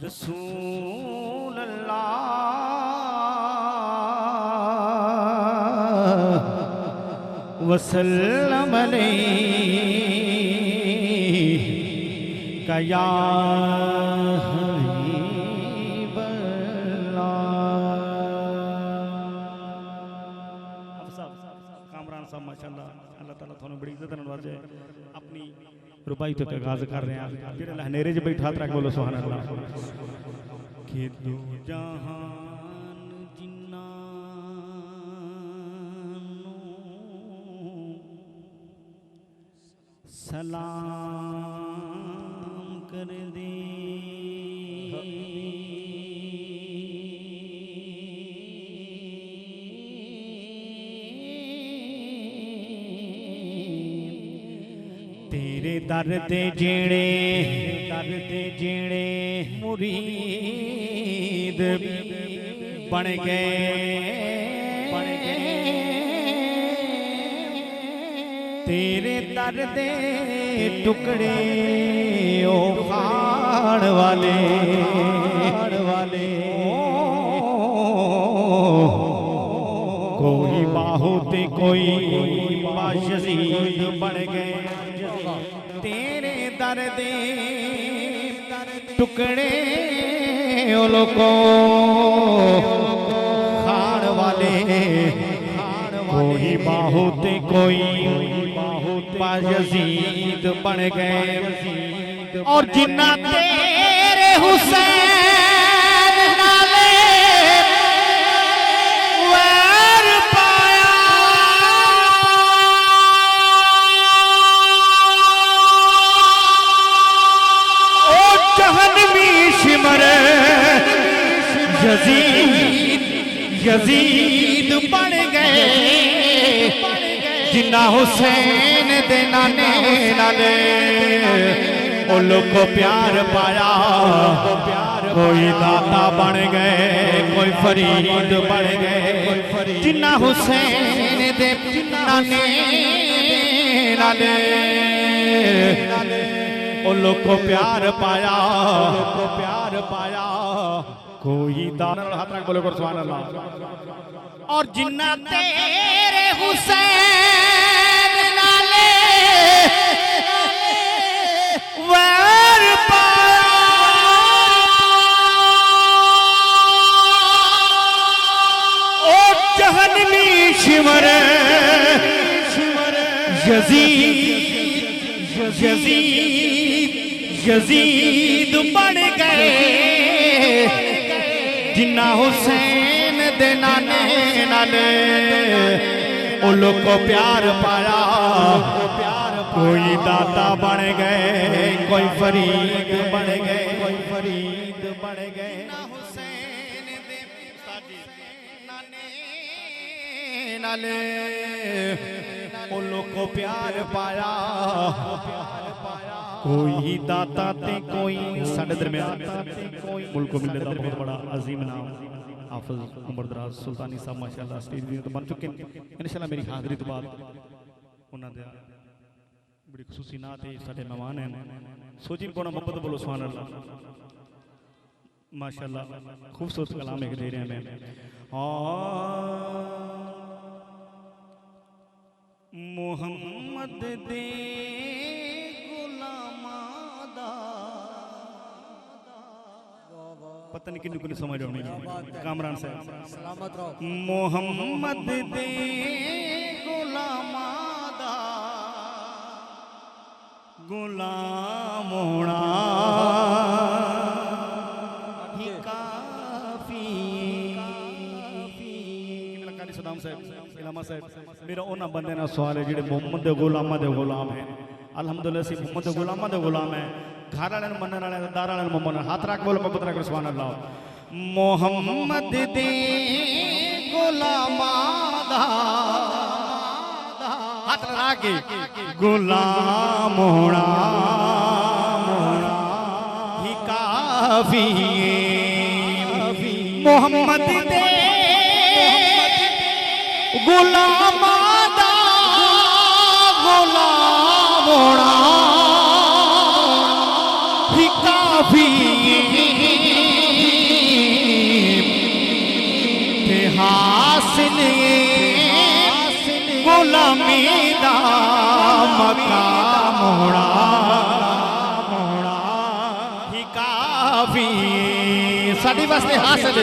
रसूल अल्लाह वसल्लम अलैका या हबीब अल्लाह। कामरान साहब माशाअल्लाह, अल्लाह ताला थानू बड़ी इज्जत नवाजे। अपनी रुपाई तो आगाज कर रहे हैं जेड़े लहनेरे च बैठा तक बोलो सुभान अल्लाह। कि दो जहान जिन्ना सलाम कर दे तेरे दर्द जेड़े मुरीद बन गए तेरे दर्द टुकड़े ओ खाड़ वाले कोई बाहु ते कोई बाशजीद बन गए तेरे दर्द टुकड़े ओ लोगों खाड़ वाले कोई बाहु ते कोई बायजीद बन गए और जिन्ना तेरे हुसैन नाले वैर पाया ओ जहन्नमी शिमर यजीद बन गए जिन्ना हुसैन दे नाने नाले ओ लोग को प्यार पाया कोई दाता बन गए कोई फरीद बन गए जिन्ना हुसैन दे नाने नाले ओ लोग को प्यार पाया कोई दाता हाथ रख बोले सुभान अल्लाह। और जिन्ना तेरे हुसैन नाले वैर पाया ओ जहन्नमी शिमर यजीद बन गए जिन्ना हुसैन दे नाने नाले ओ लोग को प्यार पाया कोई दाता बन गए कोई फरीद बन गए ना हुसैन दे नाने नाले ओ लोग को प्यार पाया कोई दाता ते कोई साडे दरमियान मुल्क को मिले दा बहुत बड़ा अजीम नाम हाफिज उमर दराज सुल्तानी साहब माशाअल्लाह स्टेज भी तो बन चुके हैं इंशाअल्लाह। मेरी हाज़री तो बाद उन्हां दे बड़ी खुसूसी नात है साडे मेहमान हैं सोची कोना मोहब्बत बोलो सुभान अल्लाह माशाअल्लाह। खूबसूरत कलाम एक दे रहे हैं मैं मोहम्मद दे पता नहीं किन्नू किन्नू समझ आनी कामरान साहब सलामत रहो। मोहम्मद दे गुलामादा गुलाम होना ही काफी। सदाम साहब इलामा साहब मेरा उन्होंने बंदे ना सवाल है जेडे मोहम्मद दे गुलामा दे गुलाम है। अल्हम्दुलिल्लाह सी मोहम्मद दे गुलामा दे गुलाम है घर वाले मनने वाले दार वाले मोहम्मद हाथ रख बोलो मोहब्बत रख सुभान अल्लाह। मोहम्मद दे गुलामादा हाथ लगा के गुलाम होना ही काफी मोहम्मद दे गुलामादा गुलाम होना ही काफी साडी वास्ते हासिल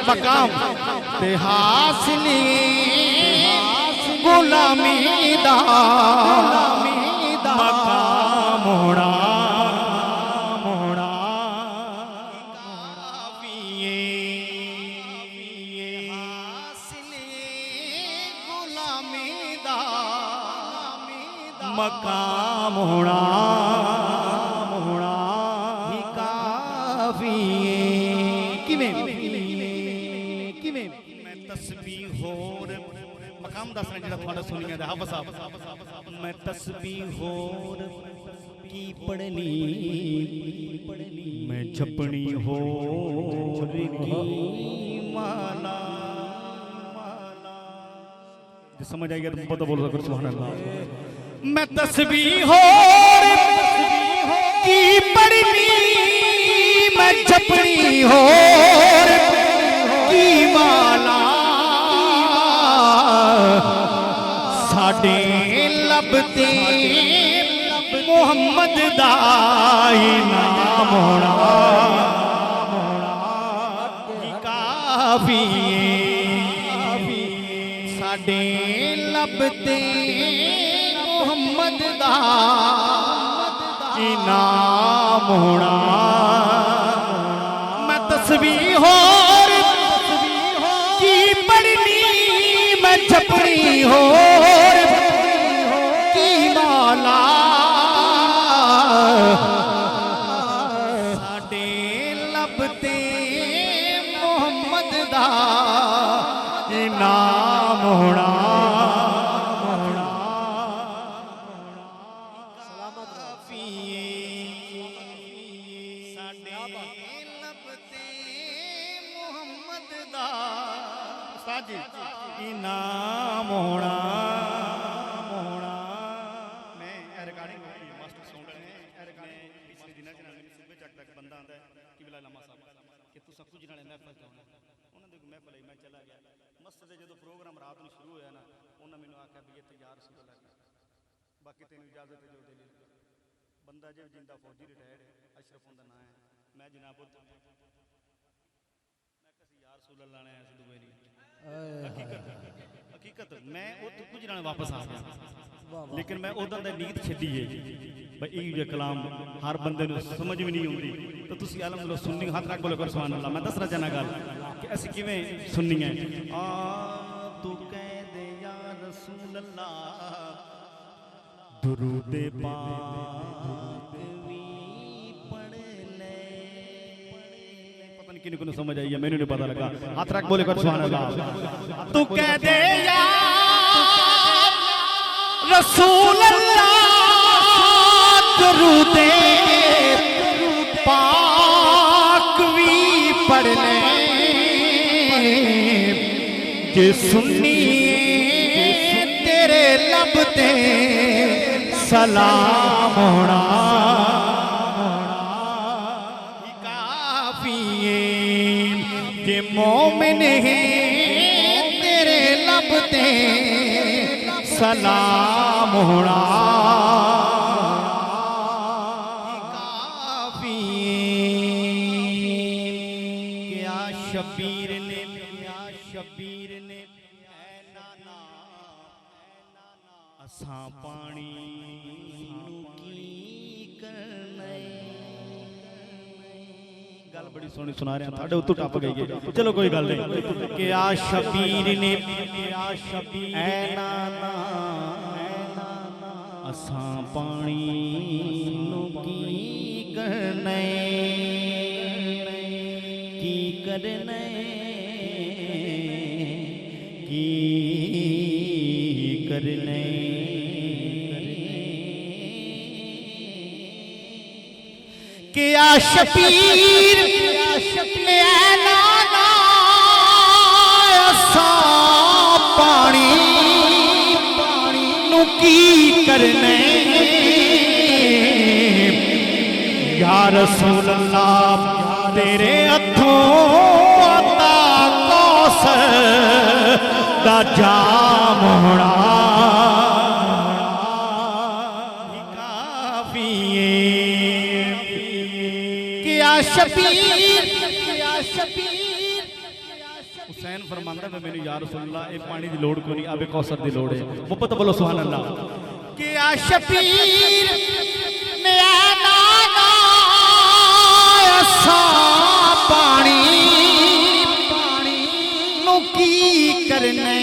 मकाम ते हासिली गुलामी दा मकाम होना मकाम होना ही काफी किवें मैं तस्बीह होर मकाम दसना जिहड़ा तुहाडा सुनिया दा हाफिज़ साहब मैं तस्बीह होर की पढ़नी मैं छपनी होर की माला समझ आएगा तुम पता बोल रहे सुभान अल्लाह मैं तस्बीह होर की पढ़नी मैं छपनी होर की माला साडे लब ते मुहम्मद दा नाम होना काफी साडे लब ते मुहम्मद दा नाम होना मैं तस्बीह होर की पढ़नी मैं छपनी होर की माला साडे लब ते मुहम्मद दा नाम होना इनाम होना मैं रिकॉर्डिंग मास्टर सुन रहे हैं पिछले दिनों मैंने सूबे चक तक बंदा आता है कि बिला लम्मा साहब कि तू सब कुछ नाले महफल जाना उन्होंने महफल मैं चला गया मस्जिद जो प्रोग्राम रात में शुरू होया ना उन्होंने मैंने आख्या भी इतने यार रसूल अल्लाह बाकी तेन इजाजत है जो दे बंदा जो जिंदा फौजी रिटायर्ड है अशरफ उनका नाम है मैं जनाब मैं किसी यार रसूल अल्लाह ने ऐसे दुबई नहीं हकीकत मैं कुछ ना वापस आ गया लेकिन मैं उधर दी नीत छड्डी है भाई ये कलाम हर बंदे नूं समझ भी नहीं आती तो तुसी अलहमदुलिल्लाह सुन्नी हाथ रख बोलो कर सुभान अल्लाह मैं दसना चाहना गल कि असीं किवें सुन्नी है आ तू कह दे या रसूल अल्लाह दुरूद पाक भी पढ़ ले पता नहीं किन को समझ आई है मैंने नहीं पता लगा हाथ रख बोले कर सुभान अल्लाह तू कह दे या रसूल अल्लाह दुरूद पाक भी पढ़ ले जे सुन्नी तेरे लब ते सलाम होना काफी जे मोमिन है तेरे लब ते सलाम होना काफी क्या शबीर ने असा पानी गल बड़ी सोहनी सुना रहे हैं उत्तों टप गई है चलो कोई गल नहीं कि आ शबीर ने ऐ नाना असा पानी की करने की करने की करने क्या शबीर ने नाना असा पानी की करने या रसूल अल्लाह तेरे हथों आता कौसर दा जाम होना शबीर हुसैन फरमांदा है मैनू या रसूल अल्लाह ए पानी दी लोड़ कोई नहीं आबे कौसर दी लोड़ है मुहब्बत बोलो सुभान अल्लाह कि आ शबीर मैं नाना ऐसा पानी नु की करने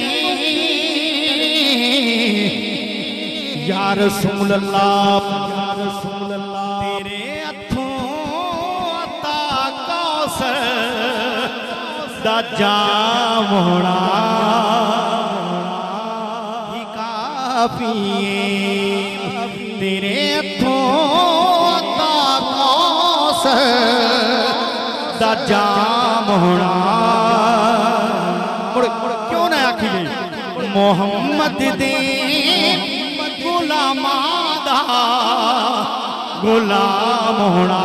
या रसूल अल्लाह तेरे हथों अता कौसर दा जाम होना ही काफी तेरे हथों अता कौसर दा जाम होना क्यों ना आखी गई मोहम्मद दे गुलाम होना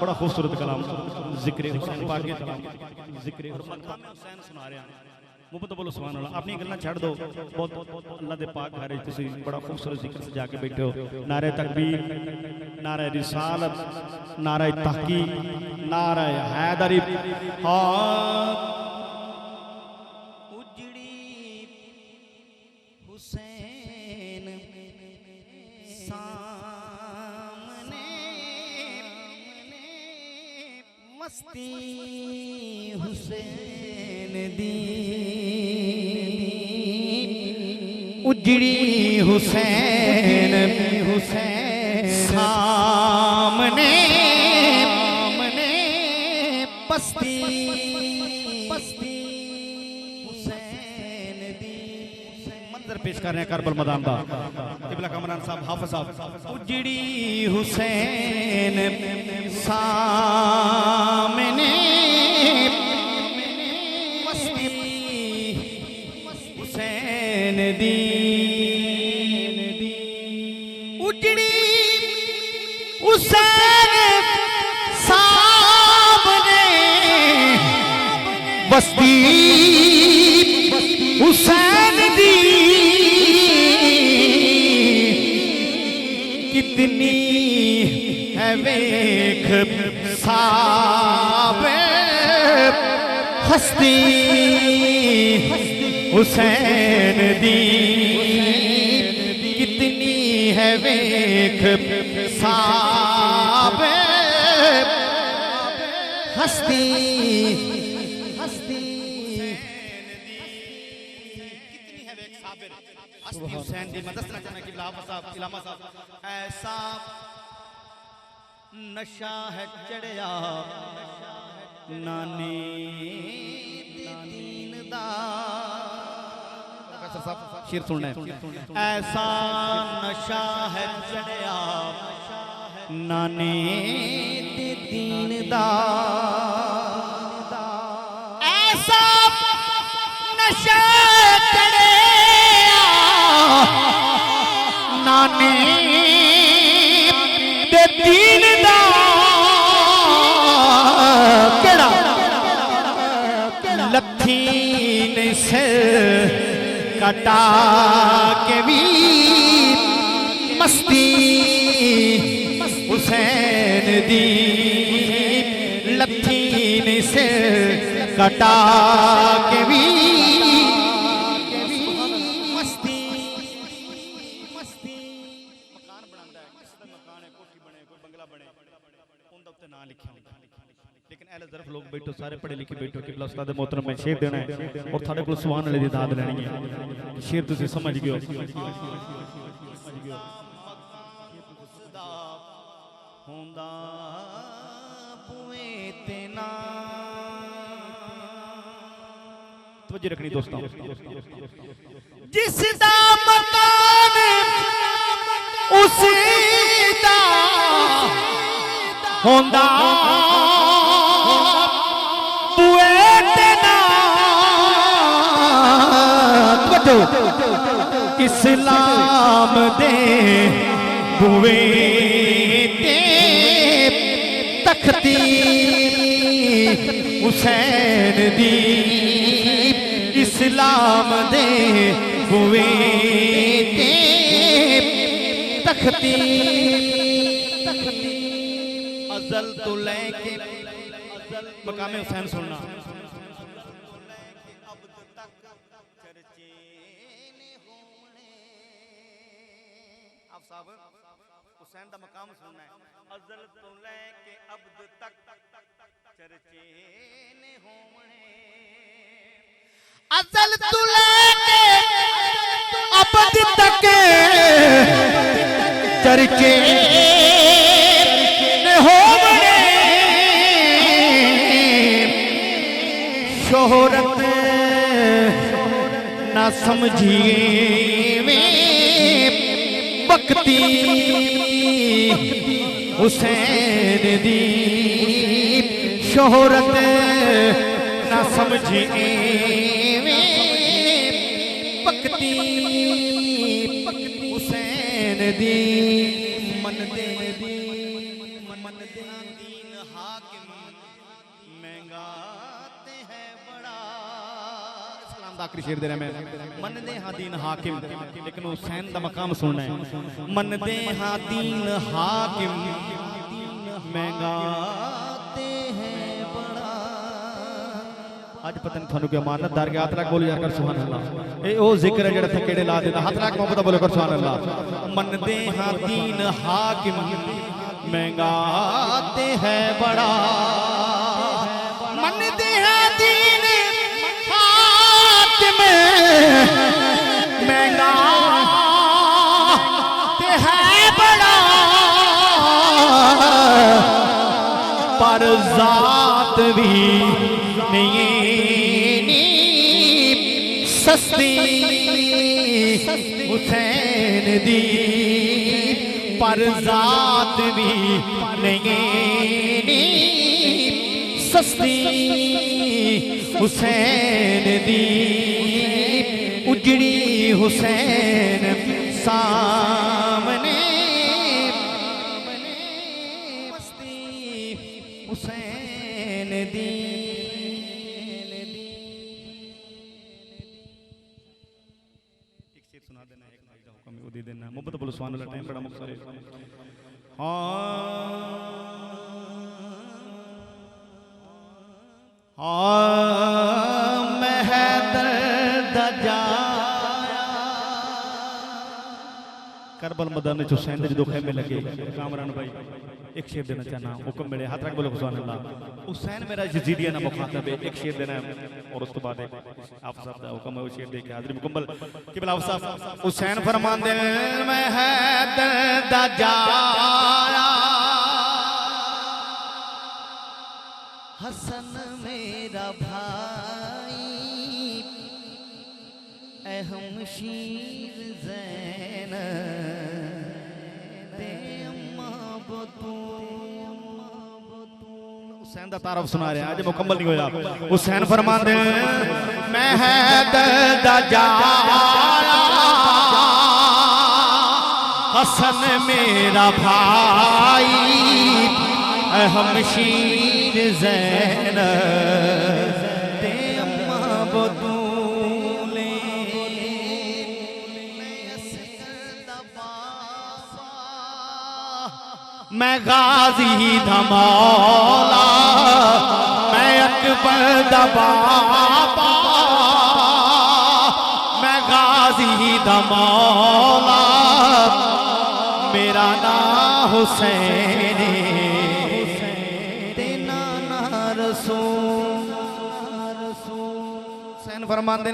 बड़ा खूबसूरत कलाम जिक्र हुसैन पाक के कलाम जिक्र हुसैन सुना रहे हैं मुहब्बत बोलो सुभान अल्लाह अपनी गल्लां छड़ दो बहुत अल्लाह दे पाक घर विच तुसीं बड़ा खूबसूरत जिक्र सजा के बैठे हो नारे तकबीर नारे रिसालत नारे तहकीक नारे हैदरी हाँ हुसैन सामने मस्ती हुसैन दी उजड़ी हुसैन सामने बस्ती पेश कर रहे हैं करबल मैदान का इब्ला कमरान साहब हाफिज साहब उजड़ी हुसैन सामने मस्ती हुसैन दी उजड़ी हुसैन सामने बस्ती हुसैन दी कितनी है वेख साबे हस्ती हुसैन दी कितनी है वेख साबे हस्ती हुसैन दी मदद ना जाना कि इलामा साहब ऐसा नशा है चढ़िया नाने दीन दा शेर सुनना है ऐसा नशा है चढ़िया नाने दीन दा ऐसा नशा नाने दे दीन दा केड़ा लथीन से कटा के भी मस्ती हुसैन दी लथीन से कटा के भी लोग बैठो सारे पढ़े लिखे बैठो कि उस्ताद मोहतरम में शेर देना है और थारे को सुभान अल्लाह दी दाद लेनी है शेर तुसी समझ गए हो होंदा पुए ते ना तवज्जो रखनी दोस्तों जिस दा मकान उसी दा होंदा इस्लाम दे बुए ते तख्ती हुसैन दी इस्लाम दे बुए ते तख्ती अज़ल तो लेके मकामे हुसैन सुनना। आप साहब हुसैन का मकाम सुनना है। अज़ल तो लेके अब्द तक चर्चे ने होने, अज़ल तो लेके अब्द तक चर्चे ने होने, शोहरत ना समझिए में बकती हुसैन दी, शोहरत ना समझिए में बकती हुसैन दी। मन दे दीन हाकिम महंगाते हैं बड़ा। सलाम दा आखिरी शेर दे रहा मैं। मन दे हाँ दीन हाकिम, लेकिन हुसैन दा मकाम सुनना है। मन दे हाँ दीन हाकिम महंगाते हैं बड़ा। आज पता नहीं थानू क्या मानतदार के हाथ रख बोलो यार कर सुभान अल्लाह। ए ओ जिक्र है जेड़ा थकेड़े ला देता, हाथ रख मोहब्बत बोलो कर सुभान अल्लाह। मन दे हाँ दीन हाकिम महंगाते हैं बड़ा, मन दे हाँ दीन हाकिम महंगाते हैं बड़ा, पर जात भी नहीं सस्ती हुसैन दी, पर जात भी नहीं सस्ती हुसैन दी। उजड़ी हुसैन सामने मस्ती हुसैन दी। एक शेर सुना देना, एक भाई का हुक्म वो दे देना। मोहब्बत बोलो सुभान अल्लाह। टाइम बड़ा मुख्तसर है। मैं है दर्द जाया करबल मदन हुसैन जो खेमे लगे। कामरान भाई एक शेर देना चाहना, हुक्म मिले हाथ रख बोलो सुभान अल्लाह। हुसैन मेरा यजीदिया ना मुखातब है, एक शेर देना है और उस तो बाद आप साहब का हुक्म है वो शेर दे के हाजिरी मुकम्मल। कि बिला साहब हुसैन फरमाते मैं है दर्द जाया हसन मेरा भाई अहम शीर ज़ैन ते अम्मा बतून। हुसैन दा तारफ सुना रहे हैं, आज मुकम्मल नहीं होया। हुसैन फरमाते मैं है दर्द जाया हसन मेरा भाई अहम शीर ज़ैन ते अम्मा बतूले। मैं गाजी दा मौला मैं अकबर दा बाबा, मैं गाजी दा मौला मेरा नाम हुसैन हुसैन फरमांदे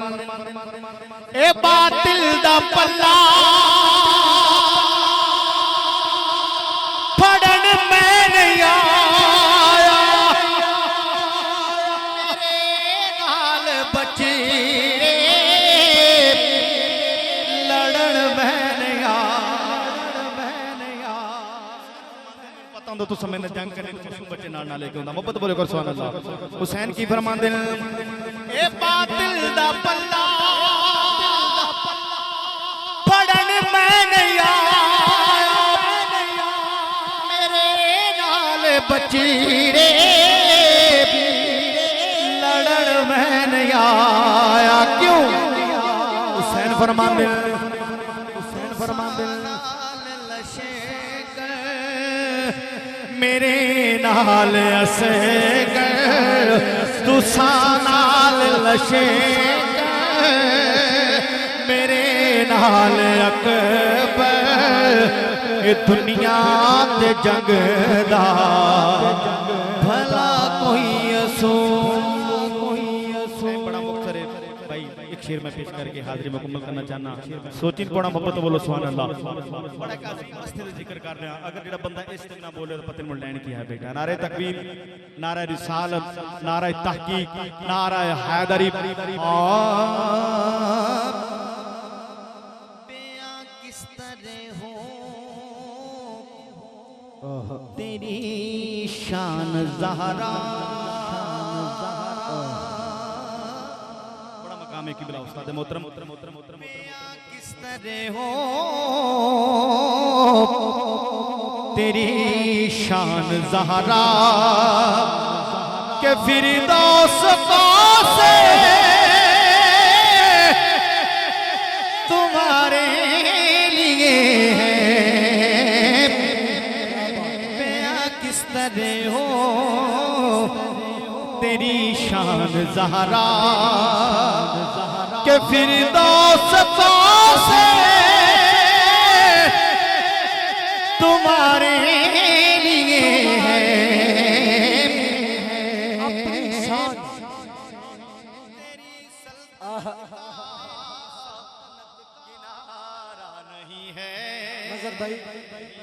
ए बातिल दा पल्ला फड़न मैं नहीं आया, मेरे नाल बचे लड़न मैं नहीं आया। पता होंदा तो समय ने जंग करने तो बच्चे नाल ना लेके आंदा। मोहब्बत बोले कर सुभान अल्लाह। हुसैन की फरमांदे ए बातिल दा पल्ला फड़न मैं नहीं आया, मेरे नाल बचीरे लड़न मैं नहीं आया। क्यों? हुसैन फरमांदे मेरे नाल असगर तुसा नाल लशेगर मेरे नाल अकबर ये दुनिया ते जंग दा भला कोई बड़ा मुख्तर है भाई। एक शेर में पेश करके हाजिरी मुकम्मल करना चाहना सोचिन पौड़ा मोहब्बत बोलो सुभान अल्लाह। बड़ा काफी मस्त जिक्र कर रहे हैं अगर जेड़ा बंदा इस तक ना बोले तो पता नहीं लैंड किया है बेटा। नारे तकबीर नारा रिसालत नारा तहकीक नारा हैदरी किस तरह हो तेरी शान ज़हरा बड़ा मकाम है किबला उस्ताद मोहतरम किस तरह हो तेरी शान ज़हरा के फिरदौस से तुम्हारे लिए किस तरह हो तेरी शान ज़हरा के फिरदौस से तुम्हारे लिए है अपनी शान तेरी सल्तनत किनारा नहीं है।